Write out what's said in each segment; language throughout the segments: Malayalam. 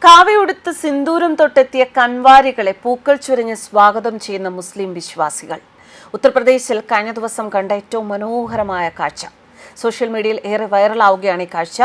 കാവയുടുത്ത് സിന്ദൂരം തൊട്ടെത്തിയ കൻവാരികളെ പൂക്കൾ ചുരിഞ്ഞ് സ്വാഗതം ചെയ്യുന്ന മുസ്ലിം വിശ്വാസികൾ. ഉത്തർപ്രദേശിൽ കഴിഞ്ഞ ദിവസം കണ്ട ഏറ്റവും മനോഹരമായ കാഴ്ച. സോഷ്യൽ മീഡിയയിൽ ഏറെ വൈറലാവുകയാണ് ഈ കാഴ്ച.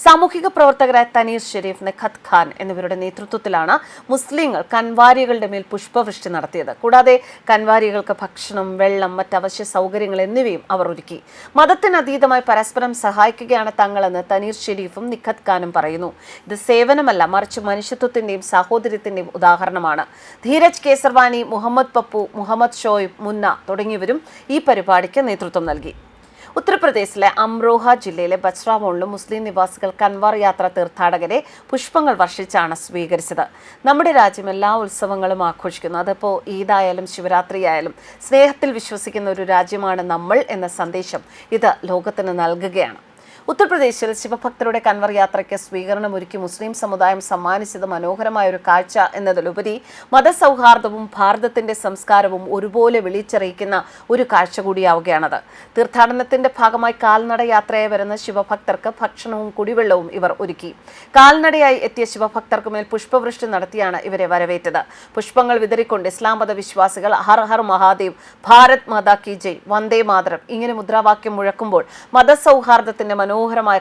സാമൂഹിക പ്രവർത്തകരായ തനീർ ഷെരീഫ്, നിഖത് ഖാൻ എന്നിവരുടെ നേതൃത്വത്തിലാണ് മുസ്ലിങ്ങൾ കൻവാരികളുടെ മേൽ പുഷ്പവൃഷ്ടി നടത്തിയത്. കൂടാതെ കൻവാരികൾക്ക് ഭക്ഷണം, വെള്ളം, മറ്റ് അവശ്യ സൗകര്യങ്ങൾ എന്നിവയും അവർ ഒരുക്കി. മതത്തിനതീതമായി പരസ്പരം സഹായിക്കുകയാണ് തങ്ങളെന്ന് തനീർ ഷെരീഫും നിഖത് ഖാനും പറയുന്നു. ഇത് സേവനമല്ല, മറിച്ച് മനുഷ്യത്വത്തിന്റെയും സാഹോദര്യത്തിന്റെയും ഉദാഹരണമാണ്. ധീരജ് കേസർവാനി, മുഹമ്മദ് പപ്പു, മുഹമ്മദ് ഷോയിബ്, മുന്ന തുടങ്ങിയവരും ഈ പരിപാടിക്ക് നേതൃത്വം നൽകി. ഉത്തർപ്രദേശിലെ അംറോഹ ജില്ലയിലെ ബച്രാമോളിലും മുസ്ലിം നിവാസികൾ കൻവാർ യാത്ര തീർത്ഥാടകരെ പുഷ്പങ്ങൾ വർഷിച്ചാണ് സ്വീകരിച്ചത്. നമ്മുടെ രാജ്യം എല്ലാ ഉത്സവങ്ങളും ആഘോഷിക്കുന്നു. അതിപ്പോൾ ഈദായാലും ശിവരാത്രിയായാലും സ്നേഹത്തിൽ വിശ്വസിക്കുന്ന ഒരു രാജ്യമാണ് നമ്മൾ എന്ന സന്ദേശം ഇത് ലോകത്തിന് നൽകുകയാണ്. ഉത്തർപ്രദേശിൽ ശിവഭക്തരുടെ കൻവർ യാത്രയ്ക്ക് സ്വീകരണമൊരുക്കി മുസ്ലിം സമുദായം സമ്മാനിച്ചത് മനോഹരമായ ഒരു കാഴ്ച എന്നതിലുപരി മതസൗഹാർദ്ദവും ഭാരതത്തിന്റെ സംസ്കാരവും ഒരുപോലെ വിളിച്ചറിയിക്കുന്ന ഒരു കാഴ്ച കൂടിയാവുകയാണത്. തീർത്ഥാടനത്തിന്റെ ഭാഗമായി കാൽനട യാത്രയായി വരുന്ന ശിവഭക്തർക്ക് ഭക്ഷണവും കുടിവെള്ളവും ഇവർ ഒരുക്കി. കാൽനടയായി എത്തിയ ശിവഭക്തർക്ക് മേൽ പുഷ്പവൃഷ്ടി നടത്തിയാണ് ഇവരെ വരവേറ്റത്. പുഷ്പങ്ങൾ വിതറിക്കൊണ്ട് ഇസ്ലാം മത വിശ്വാസികൾ ഹർ ഹർ മഹാദേവ്, ഭാരത് മാതാ കി ജയ്, വന്ദേ മാതരം ഇങ്ങനെ മുദ്രാവാക്യം മുഴക്കുമ്പോൾ മതസൗഹാർദ്ദത്തിന്റെ മനോഹരമായ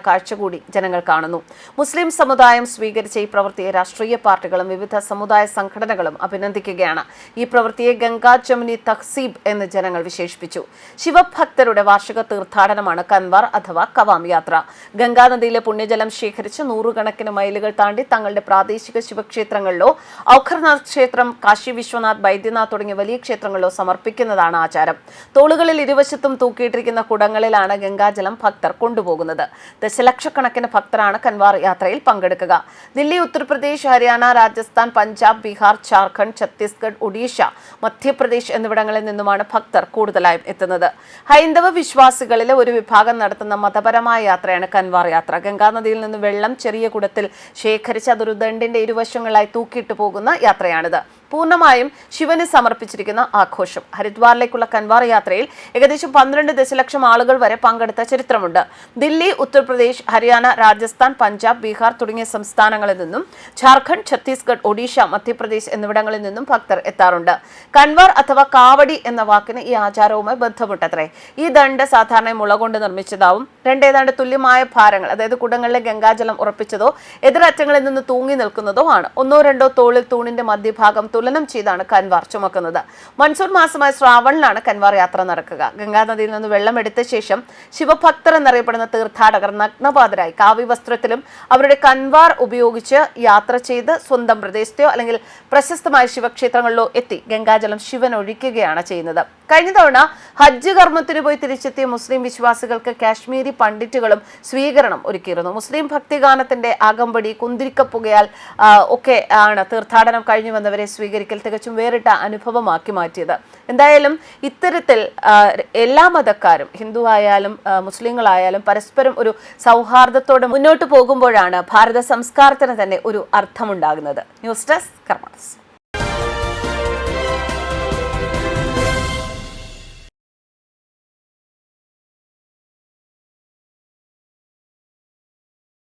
കാഴ്ച കൂടി ജനങ്ങൾ കാണുന്നു. മുസ്ലിം സമുദായം സ്വീകരിച്ച ഈ പ്രവൃത്തിയെ രാഷ്ട്രീയ പാർട്ടികളും വിവിധ സമുദായ സംഘടനകളും അഭിനന്ദിക്കുകയാണ്. ഈ പ്രവൃത്തിയെ ഗംഗാ ജമുനി തഹ്സീബ് എന്ന് ജനങ്ങൾ വിശേഷിപ്പിച്ചു. ശിവഭക്തരുടെ വാർഷിക തീർത്ഥാടനമാണ് കൻവാർ അഥവാ കവാം യാത്ര. ഗംഗാനദിയിലെ പുണ്യജലം ശേഖരിച്ച് നൂറുകണക്കിന് മൈലുകൾ താണ്ടി തങ്ങളുടെ പ്രാദേശിക ശിവക്ഷേത്രങ്ങളിലോ ഔഖർനാഥ് ക്ഷേത്രം, കാശി വിശ്വനാഥ്, ബൈദ്യനാഥ് തുടങ്ങിയ വലിയ ക്ഷേത്രങ്ങളിലോ സമർപ്പിക്കുന്നതാണ് ആചാരം. തോളുകളിൽ ഇരുവശത്തും തൂക്കിയിട്ടിരിക്കുന്ന കുടങ്ങളിലാണ് ഗംഗാജലം ഭക്തർ കൊണ്ടുപോകുന്നത്. ദശലക്ഷക്കണക്കിന് ഭക്തരാണ് കൻവാർ യാത്രയിൽ പങ്കെടുക്കുക. ദില്ലി, ഉത്തർപ്രദേശ്, ഹരിയാന, രാജസ്ഥാൻ, പഞ്ചാബ്, ബീഹാർ, ജാർഖണ്ഡ്, ഛത്തീസ്ഗഡ്, ഒഡീഷ, മധ്യപ്രദേശ് എന്നിവിടങ്ങളിൽ നിന്നുമാണ് ഭക്തർ കൂടുതലായും എത്തുന്നത്. ഹൈന്ദവ വിശ്വാസികളിലെ ഒരു വിഭാഗം നടത്തുന്ന മതപരമായ യാത്രയാണ് കൻവാർ യാത്ര. ഗംഗാനദിയിൽ നിന്ന് വെള്ളം ചെറിയ കുടത്തിൽ ശേഖരിച്ച് അതൊരു ദണ്ഡിന്റെ ഇരുവശങ്ങളായി തൂക്കിയിട്ട് പോകുന്ന യാത്രയാണിത്. പൂർണ്ണമായും ശിവന് സമർപ്പിച്ചിരിക്കുന്ന ആഘോഷം. ഹരിദ്വാറിലേക്കുള്ള കൻവാർ യാത്രയിൽ ഏകദേശം 12 ദശലക്ഷം ആളുകൾ വരെ പങ്കെടുത്ത ചരിത്രമുണ്ട്. ദില്ലി, ഉത്തർപ്രദേശ്, ഹരിയാന, രാജസ്ഥാൻ, പഞ്ചാബ്, ബീഹാർ തുടങ്ങിയ സംസ്ഥാനങ്ങളിൽ നിന്നും ജാർഖണ്ഡ്, ഛത്തീസ്ഗഡ്, ഒഡീഷ, മധ്യപ്രദേശ് എന്നിവിടങ്ങളിൽ നിന്നും ഭക്തർ എത്താറുണ്ട്. കൻവാർ അഥവാ കാവടി എന്ന വാക്കിന് ഈ ആചാരവുമായി ബന്ധമുണ്ടത്രേ. ഈ ദണ്ഡ് സാധാരണ മുള കൊണ്ട് നിർമ്മിച്ചതാവും. ഏതാണ്ട് തുല്യമായ ഭാരങ്ങൾ, അതായത് കുടങ്ങളിലെ ഗംഗാജലം ഉറപ്പിച്ചതോ എതിരറ്റങ്ങളിൽ നിന്ന് തൂങ്ങി നിൽക്കുന്നതോ ആണ്. ഒന്നോ രണ്ടോ തോളിൽ തൂണിന്റെ മധ്യഭാഗം തുലനം ചെയ്താണ് കൻവാർ ചുമക്കുന്നത്. മൺസൂൺ മാസമായ ശ്രാവണിലാണ് കൻവാർ യാത്ര നടക്കുക. ഗംഗാനദിയിൽ നിന്ന് വെള്ളം എടുത്ത ശേഷം ശിവഭക്തർ എന്നറിയപ്പെടുന്ന തീർത്ഥാടകർ നഗ്നപാതരായി കാവ്യവസ്ത്രത്തിലും അവരുടെ കൻവാർ ഉപയോഗിച്ച് യാത്ര ചെയ്ത് സ്വന്തം പ്രദേശത്തെയോ അല്ലെങ്കിൽ പ്രശസ്തമായ ശിവക്ഷേത്രങ്ങളിലോ എത്തി ഗംഗാജലം ശിവൻ ഒഴിക്കുകയാണ് ചെയ്യുന്നത്. കഴിഞ്ഞ തവണ ഹജ്ജ് കർമ്മത്തിന് പോയി തിരിച്ചെത്തിയ മുസ്ലിം വിശ്വാസികൾക്ക് കാശ്മീരി പണ്ഡിറ്റുകളും സ്വീകരണം ഒരുക്കിയിരുന്നു. മുസ്ലിം ഭക്തിഗാനത്തിന്റെ അകമ്പടി, കുന്തിരിക്കപ്പുകയാൽ ഒക്കെ ആണ് തീർത്ഥാടനം കഴിഞ്ഞു വന്നവരെ സ്വീകരിക്കൽ തികച്ചും വേറിട്ട അനുഭവമാക്കി മാറ്റിയത്. എന്തായാലും ഇത്തരത്തിൽ എല്ലാ മതക്കാരും, ഹിന്ദു ആയാലും മുസ്ലിങ്ങളായാലും പരസ്പരം ഒരു സൗഹാർദ്ദത്തോടെ മുന്നോട്ട് പോകുമ്പോഴാണ് ഭാരത സംസ്കാരത്തിന് തന്നെ ഒരു അർത്ഥമുണ്ടാകുന്നത്. ന്യൂസ് ഡെസ്ക് കർമ്മ.